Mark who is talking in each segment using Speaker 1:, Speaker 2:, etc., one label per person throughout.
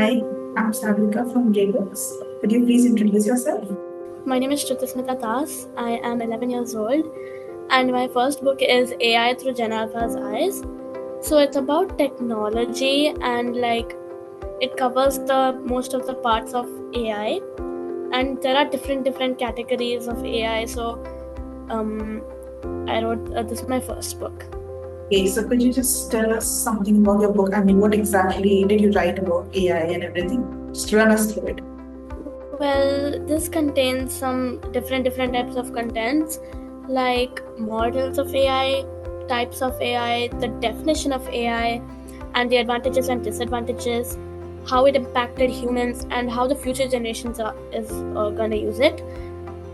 Speaker 1: Hi, I'm Savika from Gaybooks. Could you please introduce yourself?
Speaker 2: My name is Shrutismita Das. I am 11 years old, and my first book is AI Through Gen Alpha's Eyes. So it's about technology and it covers the most of the parts of AI, and there are different categories of AI. So I wrote this is my first book.
Speaker 1: Okay, so could you just tell us something about your book? I mean, what exactly did you write about AI and everything? Just run us through it.
Speaker 2: Well, this contains some different types of contents, like models of AI, types of AI, the definition of AI, and the advantages and disadvantages, how it impacted humans, and how the future generations is gonna use it.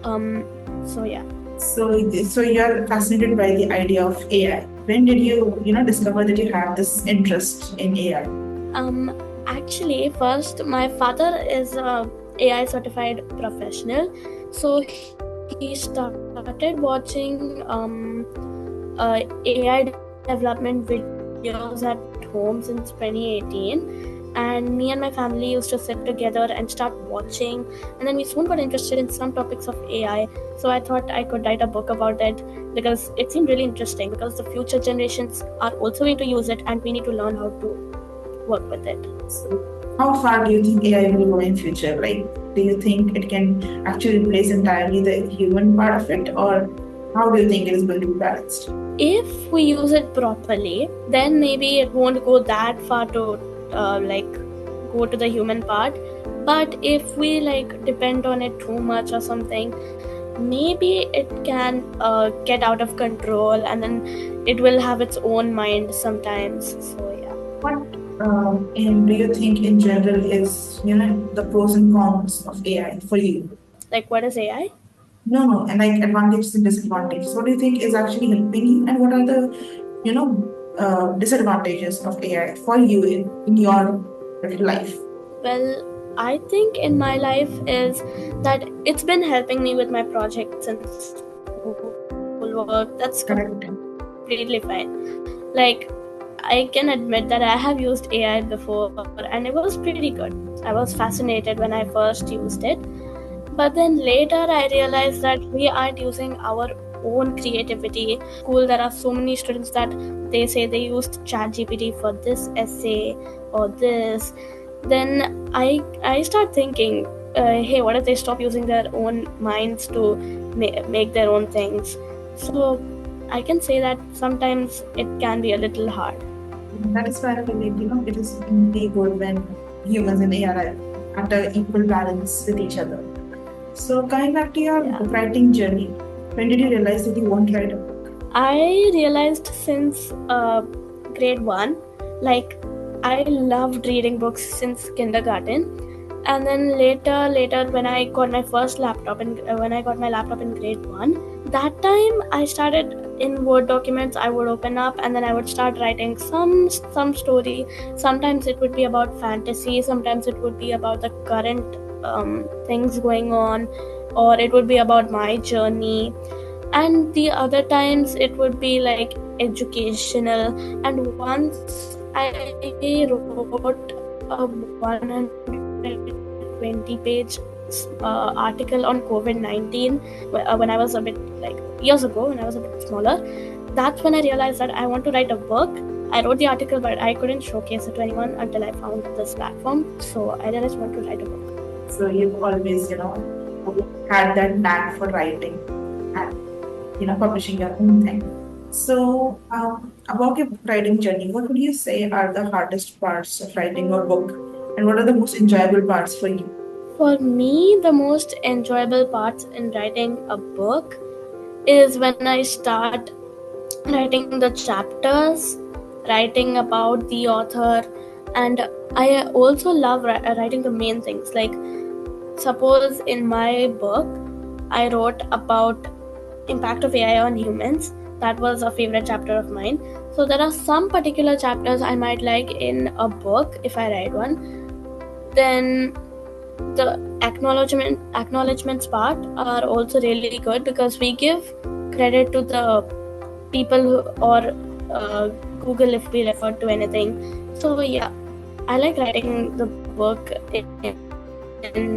Speaker 2: So yeah.
Speaker 1: So you're fascinated by the idea of AI. When did you discover that you have this interest in AI?
Speaker 2: Actually, first, my father is a AI certified professional, so he started watching AI development videos at home since 2018, and me and my family used to sit together and start watching, and then we soon got interested in some topics of AI. So I thought I could write a book about it because it seemed really interesting, because the future generations are also going to use it and we need to learn how to work with it.
Speaker 1: So how far do you think AI will go in future? Like, do you think it can actually replace entirely the human part of it, or how do you think it is going to be balanced?
Speaker 2: If we use it properly, then maybe it won't go that far to go to the human part. But if we depend on it too much or something, maybe it can get out of control, and then it will have its own mind sometimes. So yeah.
Speaker 1: What do you think in general is the pros and cons of AI for you?
Speaker 2: Like, what is AI?
Speaker 1: No, and like advantages and disadvantages. What do you think is actually helping you, and what are the disadvantages of AI for you in your life?
Speaker 2: Well, I think in my life is that it's been helping me with my projects and school work. That's completely fine. Like, I can admit that I have used AI before and it was pretty good. I was fascinated when I first used it. But then later I realized that we aren't using our own creativity. School, there are so many students that they say they used ChatGPT for this essay or this. Then I start thinking, hey, what if they stop using their own minds to make their own things? So I can say that sometimes it can be a little hard.
Speaker 1: That is why I believe it is really good when humans and AI are at an equal balance with each other. So coming back to your writing journey, when did you realize that you want to write a book?
Speaker 2: I realized since grade 1. Like, I loved reading books since kindergarten, and then later when I got my first laptop and when I got my laptop in grade 1, that time I started in Word documents. I would open up and then I would start writing some story. Sometimes it would be about fantasy, sometimes it would be about the current things going on, or it would be about my journey, and the other times it would be like educational. And once I wrote a 120-page article on COVID-19 when I was a bit years ago, when I was a bit smaller. That's when I realized that I want to write a book. I wrote the article, but I couldn't showcase it to anyone until I found this platform. So I realized I want to write a book.
Speaker 1: So you've always, had that knack for writing and, publishing your own thing. So about your writing journey, what would you say are the hardest parts of writing a book, and what are the most enjoyable parts for you?
Speaker 2: For me, the most enjoyable parts in writing a book is when I start writing the chapters, writing about the author, and I also love writing the main things. Like, suppose in my book, I wrote about impact of AI on humans. That was a favorite chapter of mine. So there are some particular chapters I might like in a book if I write one. Then the acknowledgements part are also really good, because we give credit to the people or Google if we refer to anything. So yeah, I like writing the book in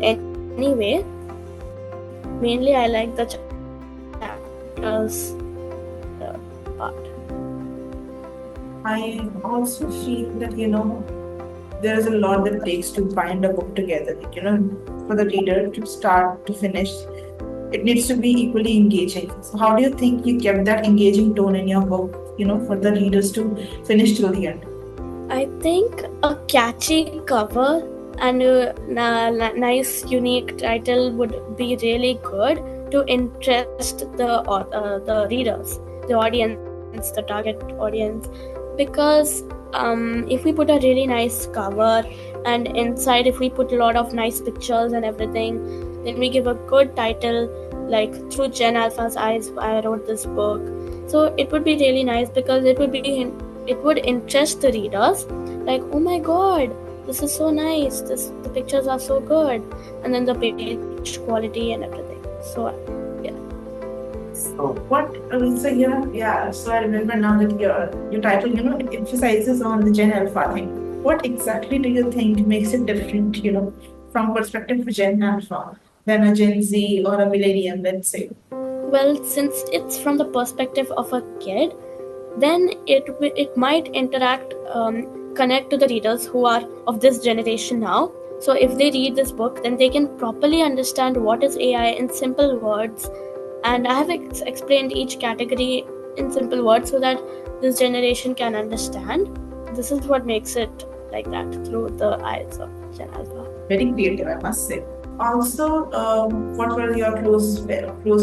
Speaker 2: any way. Mainly, I like the chapters part.
Speaker 1: I also feel that, there is a lot that takes to bind a book together. Like, for the reader to start to finish, it needs to be equally engaging. So how do you think you kept that engaging tone in your book, for the readers to finish till the end?
Speaker 2: I think a catchy cover and a nice, unique title would be really good to interest the readers, the audience, the target audience. Because if we put a really nice cover and inside if we put a lot of nice pictures and everything, then we give a good title, like Through Gen Alpha's Eyes I wrote this book. So it would be really nice because it would interest the readers, like, oh my god, this is so nice, the pictures are so good, and then the page quality and everything. So yeah.
Speaker 1: So so I remember now that your title, it emphasizes on the Gen Alpha thing. What exactly do you think makes it different, from perspective of Gen Alpha than a Gen Z or a millennium, let's say?
Speaker 2: Well, since it's from the perspective of a kid, then it might connect to the readers who are of this generation now. So if they read this book, then they can properly understand what is AI in simple words, and I have explained each category in simple words so that this generation can understand. This is what makes it like that, through the eyes of Gen Alpha.
Speaker 1: Very creative, I must say. Also, what were your close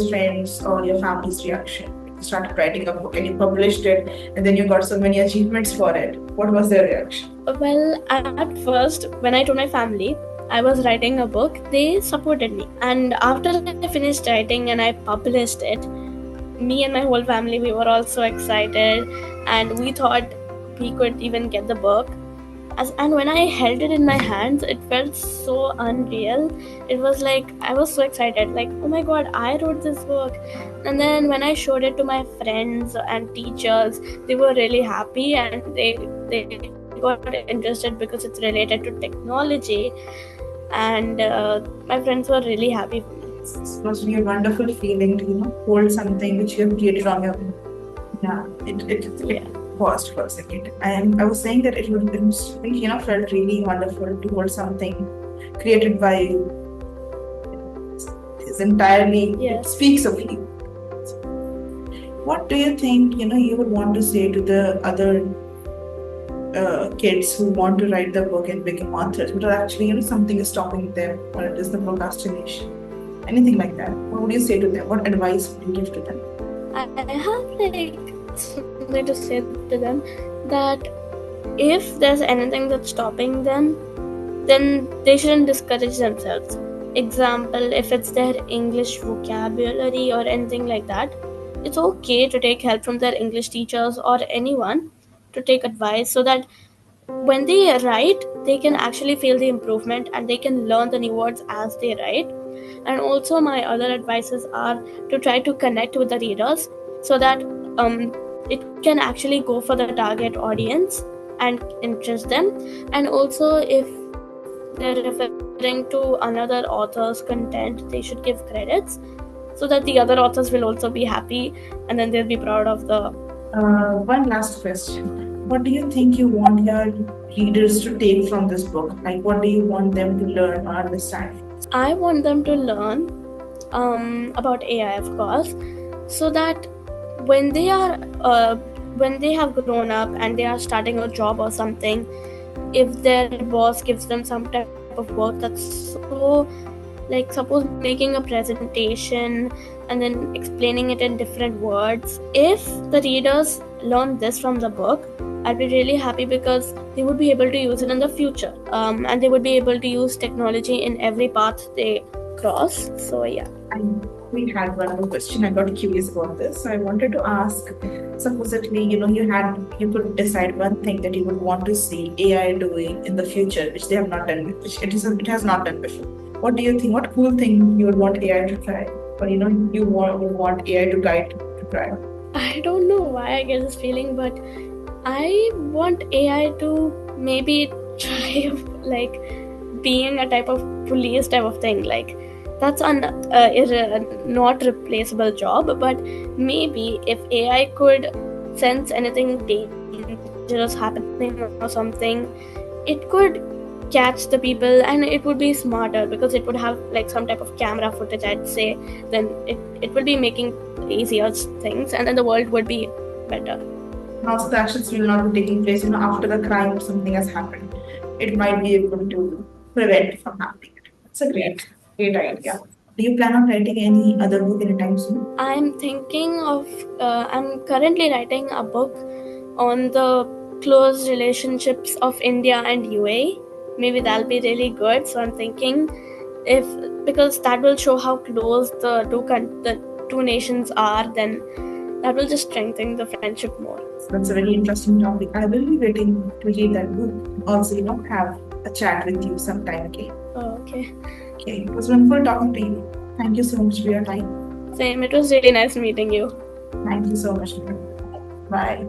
Speaker 1: friends or your family's reaction? You started writing a book and you published it, and then you got so many achievements for it. What was their reaction?
Speaker 2: Well, at first, when I told my family I was writing a book, they supported me. And after I finished writing and I published it, me and my whole family, we were all so excited, and we thought we could even get the book. And when I held it in my hands, it felt so unreal. It was like I was so excited, like, oh my god, I wrote this book. And then when I showed it to my friends and teachers, they were really happy, and they got interested because it's related to technology. And my friends were really happy for me.
Speaker 1: It must be a wonderful feeling to hold something which you have created on your own. Yeah, it paused for a second. And I was saying that it felt really wonderful to hold something created by you. It's entirely,
Speaker 2: Yes.
Speaker 1: It speaks of you. What do you think, you would want to say to the other kids who want to write the book and become authors, but actually, something is stopping them, or it is the procrastination, anything like that? What would you say to them? What advice would you give to them?
Speaker 2: I have something to say to them, that if there's anything that's stopping them, then they shouldn't discourage themselves. Example, if it's their English vocabulary or anything like that, it's okay to take help from their English teachers or anyone, to take advice, so that when they write, they can actually feel the improvement and they can learn the new words as they write. And also my other advices are to try to connect with the readers, so that it can actually go for the target audience and interest them. And also, if they're referring to another author's content, they should give credits, so that the other authors will also be happy, and then they'll be proud of the...
Speaker 1: One last question. What do you think you want your readers to take from this book? Like, what do you want them to learn or understand?
Speaker 2: I want them to learn about AI, of course, so that when they have grown up and they are starting a job or something, if their boss gives them some type of work that's so, like, suppose making a presentation and then explaining it in different words, if the readers learn this from the book, I'd be really happy, because they would be able to use it in the future, and they would be able to use technology in every path they cross. So yeah.
Speaker 1: We had one more question. I got curious about this. So I wanted to ask, supposedly, you could decide one thing that you would want to see AI doing in the future, which they have not done, which it has not done before. What do you think? What cool thing you would want AI to try, or you would want AI to guide to try?
Speaker 2: I don't know why I get this feeling, but I want AI to maybe try, like, being a type of police type of thing. Like that's not replaceable job, but maybe if AI could sense anything dangerous happening or something, it could catch the people, and it would be smarter because it would have like some type of camera footage, I'd say. Then it would be making easier things, and then the world would be better.
Speaker 1: And also the actions will not be taking place, after the crime or something has happened. It might be able to prevent from happening. It's a great idea. Do you plan on writing any other book anytime soon?
Speaker 2: I'm thinking of, I'm currently writing a book on the close relationships of India and UAE. Maybe that'll be really good. So I'm thinking because that will show how close the two nations are, then that will just strengthen the friendship more.
Speaker 1: That's a very interesting topic. I will be waiting to read that book. Also, have a chat with you sometime, okay?
Speaker 2: Oh, okay.
Speaker 1: Okay, it was wonderful talking to you. Thank you so much for your time.
Speaker 2: Same, it was really nice meeting you.
Speaker 1: Thank you so much. Bye.